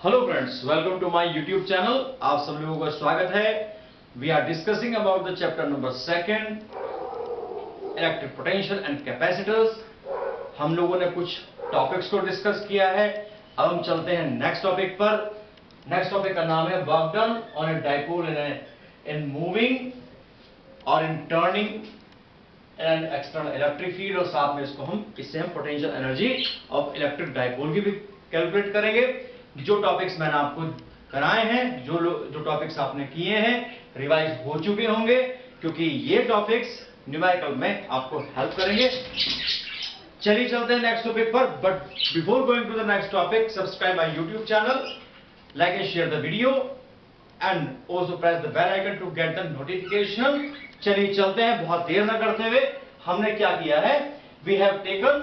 Hello friends, welcome to my YouTube channel. आप सब लोगों का स्वागत है। We are discussing about the chapter number 2 electric potential and capacitors. हम लोगों ने कुछ टॉपिक्स को डिस्कस किया है। अब हम चलते हैं नेक्स्ट टॉपिक पर। नेक्स्ट टॉपिक का नाम है work done on a dipole in moving और in turning and external electric field, और साथ में इससे हम potential energy of electric dipole की भी कैलकुलेट करेंगे। जो टॉपिक्स मैंने आपको कराए हैं, जो टॉपिक्स आपने किए हैं, रिवाइज हो चुके होंगे, क्योंकि ये टॉपिक्स न्यूमेरिकल में आपको हेल्प करेंगे। चलिए चलते हैं नेक्स्ट टॉपिक पर। But before going to the next topic, subscribe my YouTube channel, like and share the video and also press the bell icon to get the notification. चलिए चलते हैं, बहुत देर न करते हुए। हमने क्या किया है, we have taken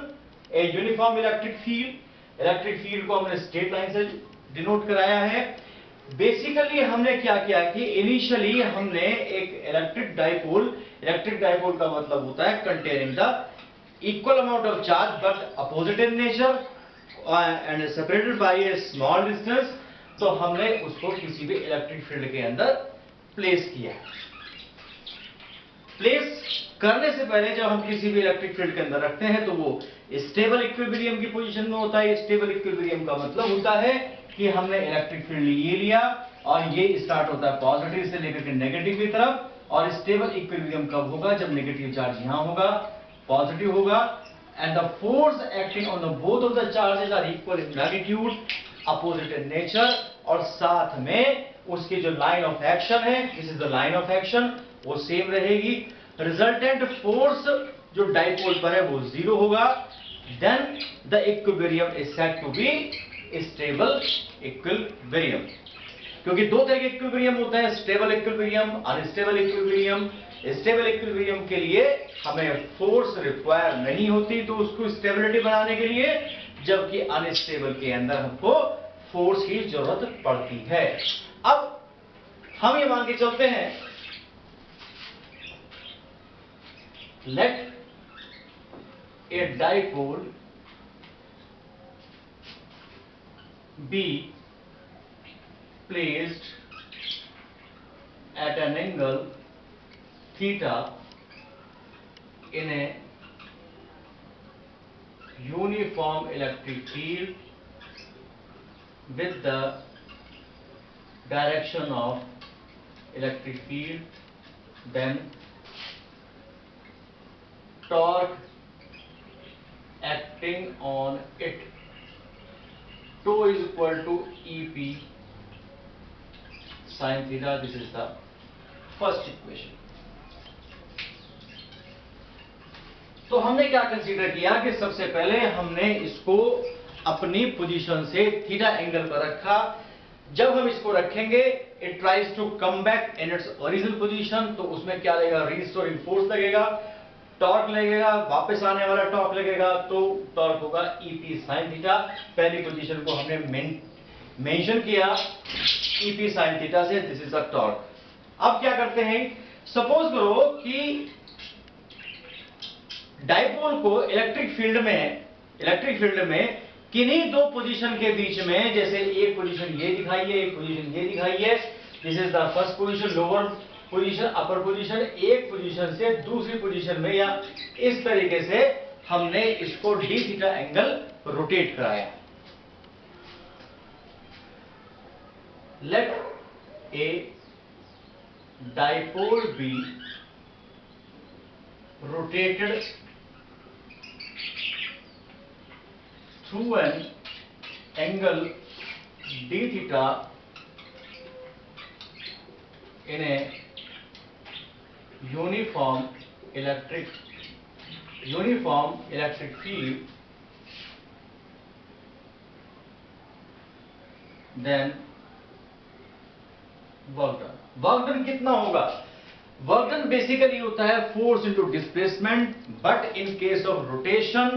a uniform electric field. Electric field को हमने स्ट्रेट लाइन से डिनोट कराया है। बेसिकली हमने क्या किया कि इनिशियली हमने एक इलेक्ट्रिक डाइपोल का मतलब होता है containing the equal amount of charge but opposite in nature and separated by A small distance. तो हमने उसको किसी भी इलेक्ट्रिक फील्ड के अंदर प्लेस किया। प्लेस करने से पहले जब हम किसी भी इलेक्ट्रिक फील्ड के अंदर रखते हैं तो वो स्टेबल इक्विलिब्रियम की पोजीशन में होता है। स्टेबल इक्विलिब्रियम का मतलब होता है कि हमने इलेक्ट्रिक फील्ड ये लिया और ये स्टार्ट होता है पॉजिटिव से लेकर के नेगेटिव की तरफ। और स्टेबल इक्विलिब्रियम कब होगा, जब नेगेटिव चार्ज यहां होगा, पॉजिटिव होगा, and the force acting on the both of the charges are equal in magnitude, opposite in nature, और साथ में उसकी जो लाइन ऑफ एक्शन है, this is the line of action, वो सेम रहेगी। रिजल्टेंट फोर्स जो डाइपोल पर है वो 0 होगा। Then the equilibrium is said to be stable equilibrium. क्योंकि दो तरह के इक्विलिब्रियम होते हैं, stable equilibrium, unstable equilibrium. Stable equilibrium के लिए हमें फोर्स रिक्वायर नहीं होती तो उसको स्टेबिलिटी बनाने के लिए, जबकि अनस्टेबल के अंदर हमको फोर्स की जरूरत पड़ती है। अब हम ये मान के चलते हैं, let a dipole be placed at an angle theta in a uniform electric field with the direction of electric field, then torque acting on it, tau is equal to EP sin theta. This is the first equation. तो हमने क्या consider किया कि सबसे पहले हमने इसको अपनी पोजीशन से थीटा एंगल पर रखा। जब हम इसको रखेंगे, it tries to come back in its original position, तो उसमें क्या लगेगा, रीस्टोरिंग फोर्स लगेगा, टॉर्क लगेगा, वापस आने वाला टॉर्क लगेगा, तो टॉर्क होगा EP sin थीटा। पहली पोजीशन को हमने मेंशन किया EP sin थीटा से, दिस इज द टॉर्क। अब क्या करते हैं, सपोज करो कि डाइपोल को इलेक्ट्रिक फील्ड में किन्हीं दो पोजीशन के बीच में, जैसे एक पोजीशन ये दिखाई है, एक पोजीशन ये दिखाई है, this is the first position, lower position, upper position, एक पोजीशन से दूसरी पोजीशन में, या इस तरीके से हमने इसको डी थीटा एंगल रोटेट कराया। Let a dipole be rotated through an angle d theta in a uniform electric field, then work done कितना होगा? वर्क डन बेसिकली होता है force into displacement, but in case of rotation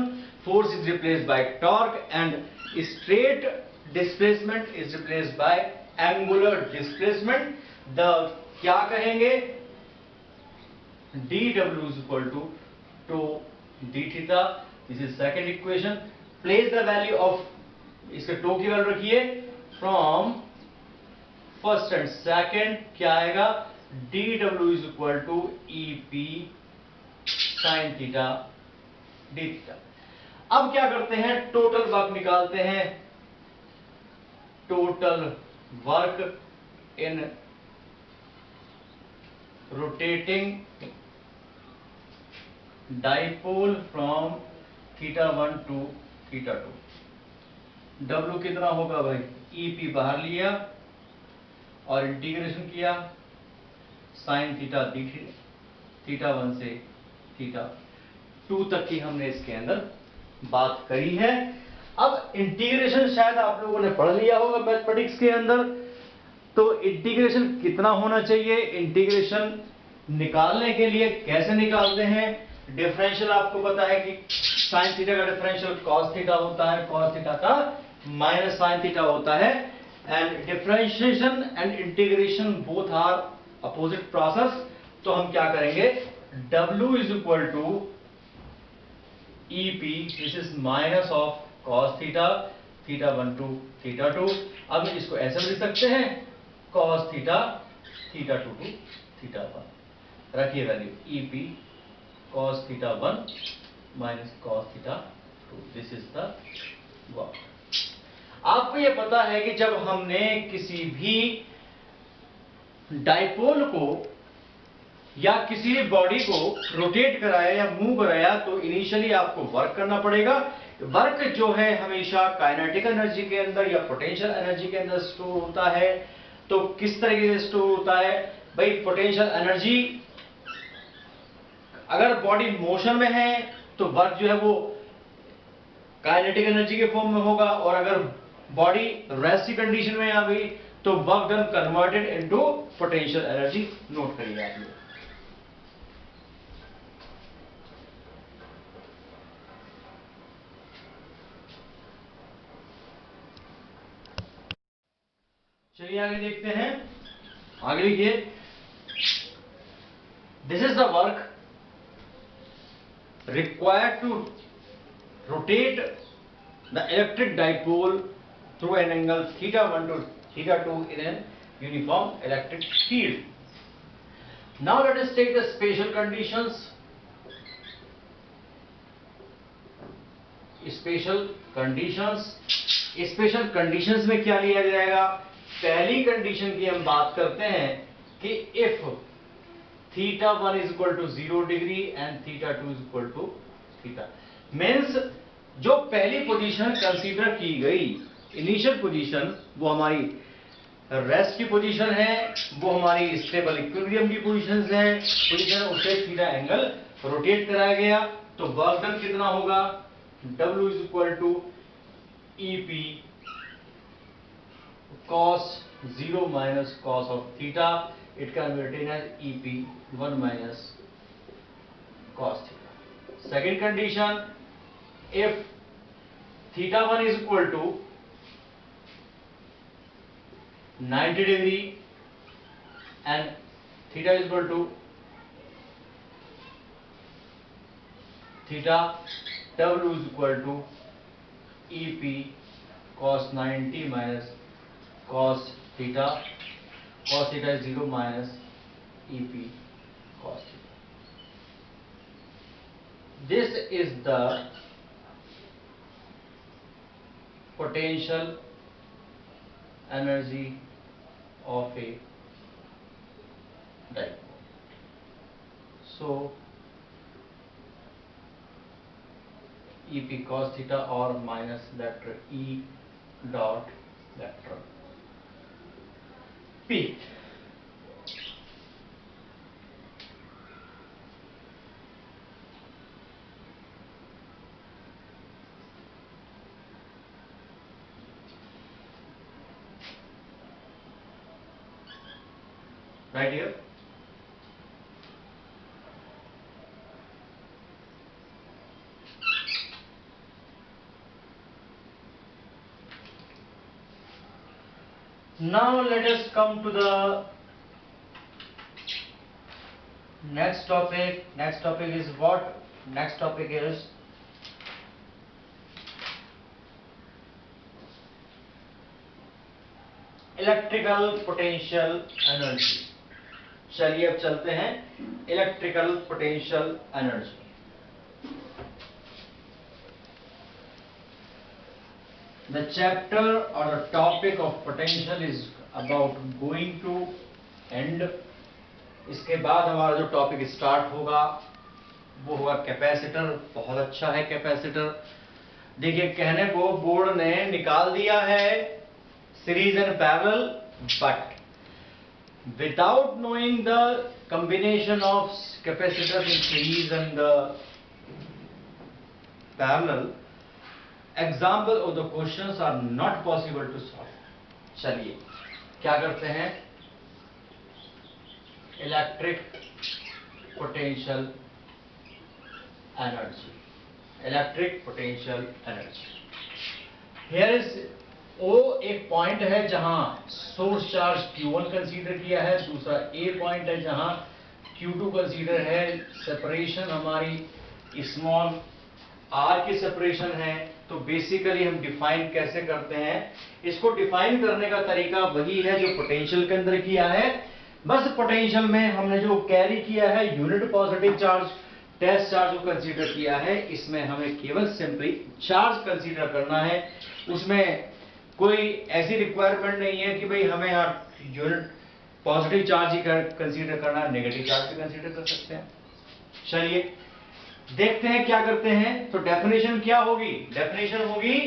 force is replaced by torque and straight displacement is replaced by angular displacement. The क्या कहेंगे, dw is equal to d theta. This is second equation. Place the value of, इसके tau की value रखिए from first and second क्या आएगा, dw is equal to EP sine theta d theta. अब क्या करते हैं, टोटल वर्क निकालते हैं। Total work in rotating dipole from θ1 to θ2। W कितना होगा भाई, EP बाहर लिया और इंटीग्रेशन किया साइन थीटा डी θ1 से θ2 तक की हमने इसके अंदर बात करी है। अब इंटीग्रेशन शायद आप लोगों ने पढ़ लिया होगा मैथमेटिक्स के अंदर, तो इंटीग्रेशन कितना होना चाहिए, इंटीग्रेशन निकालने के लिए कैसे निकालते हैं, डिफरेंशियल आपको पता है कि साइन थीटा का डिफरेंशियल कॉस थीटा होता है, कॉस थीटा का माइनस साइन थीटा होता है, and differentiation and integration both are opposite process. तो हम क्या करेंगे, W is equal to EP, this is minus of cos theta θ1 to θ2। अब इसको ऐसे लिख सकते हैं, cos थीटा θ2 टू θ1, रखिए value EP cos θ1 minus cos θ2, this is the work. आपको ये पता है कि जब हमने किसी भी डाइपोल को या किसी भी बॉडी को रोटेट कराया या मूव कराया, तो इनिशियली आपको वर्क करना पड़ेगा। वर्क जो है हमेशा काइनेटिक एनर्जी के अंदर या पोटेंशियल एनर्जी के अंदर स्टोर होता है। तो किस तरीके से स्टोर होता है भाई, पोटेंशियल एनर्जी अगर बॉडी मोशन में है तो वर्क जो है वो काइनेटिक एनर्जी के फॉर्म में होगा, और अगर बॉडी रेस्ट की कंडीशन में आ गई तो work done converted into potential energy. Note करिए आप लोग। चलिए आगे देखते हैं, आगे लिखिए, this is the work required to rotate the electric dipole through an angle θ1 to θ2 in a uniform electric field. Now let us take the special conditions. Special conditions में क्या लिया जाएगा, पहली कंडीशन की हम बात करते हैं कि if θ1 is equal to 0 degree and θ2 is equal to θ, means जो पहली पोजीशन कंसीडर की गई इनिशियल पोजीशन वो हमारी रेस्ट की पोजीशन है, वो हमारी स्टेबल इक्विलिब्रियम की पोजीशन है, उसे थीटा एंगल रोटेट कराया गया, तो वर्क डन कितना होगा, W is equal to EP cos 0 minus cos of theta. It can be written as EP 1 minus cos theta. Second condition, if θ1 is equal to 90 degree and theta is equal to theta, W is equal to EP cos 90 minus cos theta. Cos theta is 0 minus EP cos theta. This is the potential energy of a dipole. So EP cos theta or minus vector E dot vector P. Right here. Now let us come to the next topic. Next topic is what? Next topic is electrical potential energy. चलिए अब चलते हैं electrical potential energy. The chapter or the topic of potential is about going to end. इसके बाद हमारा जो topic start होगा वो होगा कैपेसिटर। बहुत अच्छा है कैपेसिटर। देखिए कहने को बोर्ड ने निकाल दिया है series and parallel, but without knowing the combination of capacitors in series and the parallel, example of the questions are not possible to solve. चलिए क्या करते हैं, electric potential energy. Electric potential energy, here is O एक point है जहां source charge Q1 consider किया है, दूसरा ए पॉइंट है जहां Q2 कंसीडर है। सेपरेशन हमारी स्मॉल r की सेपरेशन है। तो बेसिकली हम डिफाइन कैसे करते हैं, इसको डिफाइन करने का तरीका वही है जो पोटेंशियल के अंदर किया है। बस पोटेंशियल में हमने जो कैरी किया है unit positive charge, test charge को कंसीडर किया है। इसमें हमें केवल सिंपली चार्ज कंसीडर करना है। उसमें कोई ऐसी रिक्वायरमेंट नहीं है कि भाई हमें यहाँ यूनिट पॉजिटिव चार्ज ही कंसीडर करना है, नेगेटिव चार्ज भी कंसीडर कर सकते हैं। चलिए देखते हैं क्या करते हैं। तो डेफिनेशन क्या होगी, डेफिनेशन होगी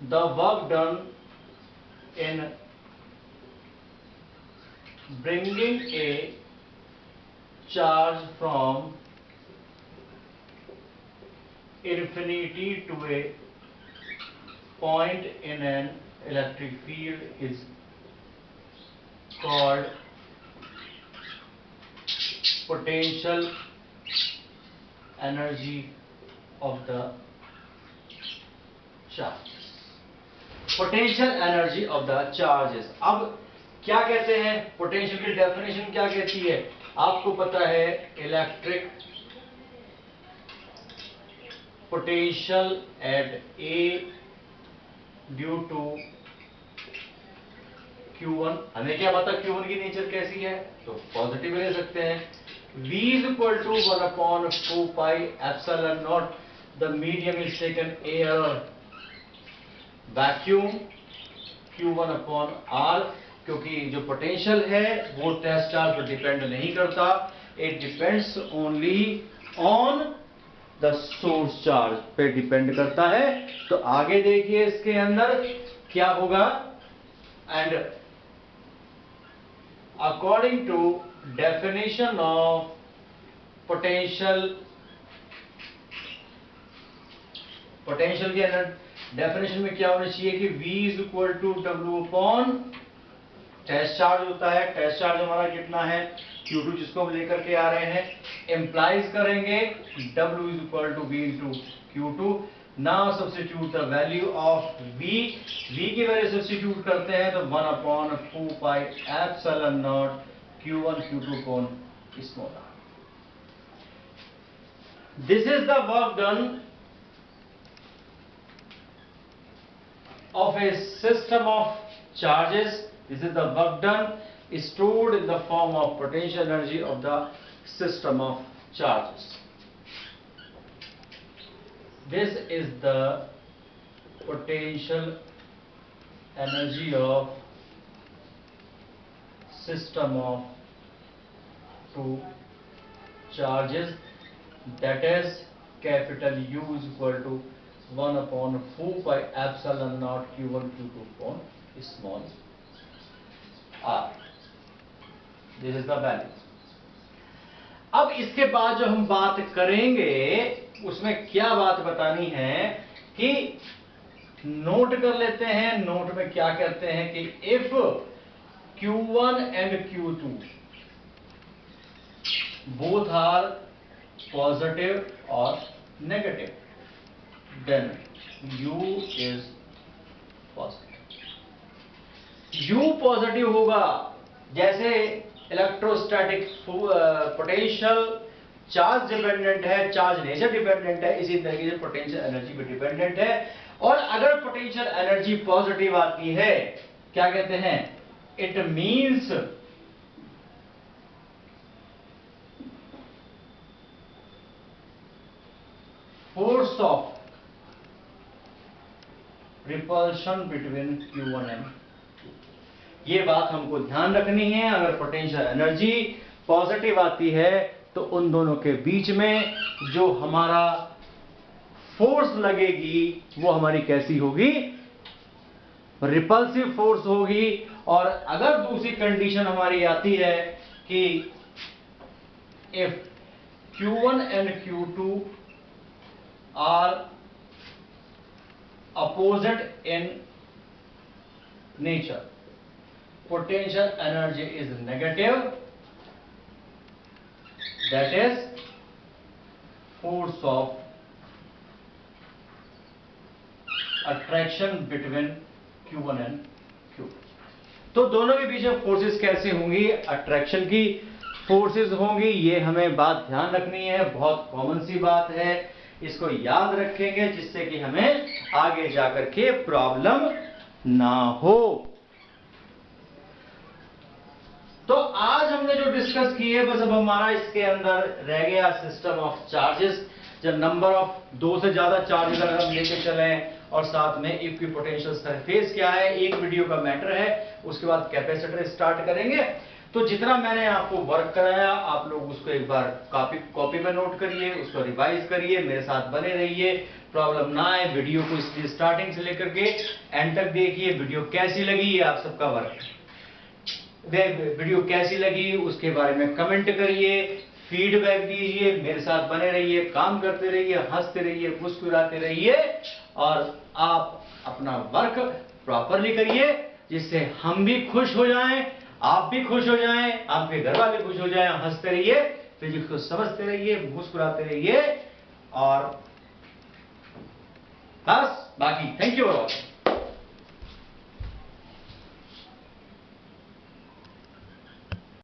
the work done in bringing a charge from infinity to a point in an electric field is called potential energy of the charges. Potential energy of the charges. अब क्या कहते हैं, पोटेंशियल की definition क्या कहती है, आपको पता है electric potential at A due to Q1। हमें क्या पता Q1 की नेचर कैसी है, तो पॉजिटिव ले सकते हैं। V is equal to 1 upon 2 pi epsilon naught, the medium is taken air vacuum, Q1 upon R। क्योंकि जो पोटेंशियल है वो टेस्ट चार्ज पर डिपेंड नहीं करता, it depends only on the source charge पे डिपेंड करता है। तो आगे देखिए इसके अंदर क्या होगा, and according to definition of potential, potential के डेफिनेशन में क्या होना चाहिए कि V is equal to W upon test charge होता है। टेस्ट चार्ज हमारा कितना है Q2, जिसको हम लेकर के आ रहे हैं, एम्प्लाइज करेंगे W is equal to V into Q2। Now substitute the value of V की वैल्यू सब्स्टिट्यूट करते हैं तो 1 upon 2 pi epsilon naught Q1 Q2 upon small r। This is the work done of a system of charges. This is the work done stored in the form of potential energy of the system of charges. This is the potential energy of system of two charges, that is capital U is equal to 1 upon 4 pi epsilon naught Q1 Q2 upon small r. This is the value. अब इसके बाद जो हम बात करेंगे उसमें क्या बात बतानी है कि नोट कर लेते हैं। नोट में क्या कहते हैं कि if Q1 and Q2 both are positive or negative, then U is positive. U positive होगा, जैसे इलेक्ट्रोस्टैटिक पोटेंशियल चार्ज डिपेंडेंट है, चार्ज नेचर डिपेंडेंट है, इसी तरीके से पोटेंशियल एनर्जी भी डिपेंडेंट है। और अगर पोटेंशियल एनर्जी पॉजिटिव आती है, क्या कहते हैं, it means force of repulsion between Q1 and Q2। ये बात हमको ध्यान रखनी है। अगर पोटेंशियल एनर्जी पॉजिटिव आती है तो उन दोनों के बीच में जो हमारा फोर्स लगेगी वो हमारी कैसी होगी, रिपल्सिव फोर्स होगी। और अगर दूसरी कंडीशन हमारी आती है कि if Q1 and Q2 are opposite in nature, potential energy is negative, that is force of attraction between Q1 and Q2। तो दोनों के बीच में फोर्सेस कैसे होंगी, अट्रैक्शन की फोर्सेस होंगी। ये हमें बात ध्यान रखनी है, बहुत कॉमन सी बात है, इसको याद रखेंगे जिससे कि हमें आगे जाकर के प्रॉब्लम ना हो। तो आज हमने जो डिस्कस की है, बस अब हमारा इसके अंदर रह गया सिस्टम ऑफ चार्जेस। जब नंबर ऑफ 2 से ज्यादा चार्जेस अगर हम लेके चले और साथ में इक्विपोटेंशियल सरफेस क्या है, एक वीडियो का मैटर है, उसके बाद कैपेसिटर स्टार्ट करेंगे। तो जितना मैंने आपको वर्क कराया आप लोग उसको एक बार कॉपी में नोट करिए, उसको रिवाइज करिए, मेरे साथ बने रहिए, प्रॉब्लम ना आए। वीडियो को इसलिए स्टार्टिंग से लेकर के एंड तक देखिए। वीडियो कैसी लगी ये आप सबका वर्क है। वीडियो कैसी लगी उसके बारे में कमेंट करिए, फीडबैक दीजिए, मेरे साथ बने रहिए, काम करते रहिए, हंसते रहिए, मुस्कुराते रहिए और आप अपना वर्क प्रॉपरली करिए, जिससे हम भी खुश हो जाएं, आप भी खुश हो जाएं, आपके घर वाले खुश हो जाएं। हंसते रहिए, फिजिक्स को समझते रहिए, मुस्कुराते रहिए और बस बाकी थैंक यू।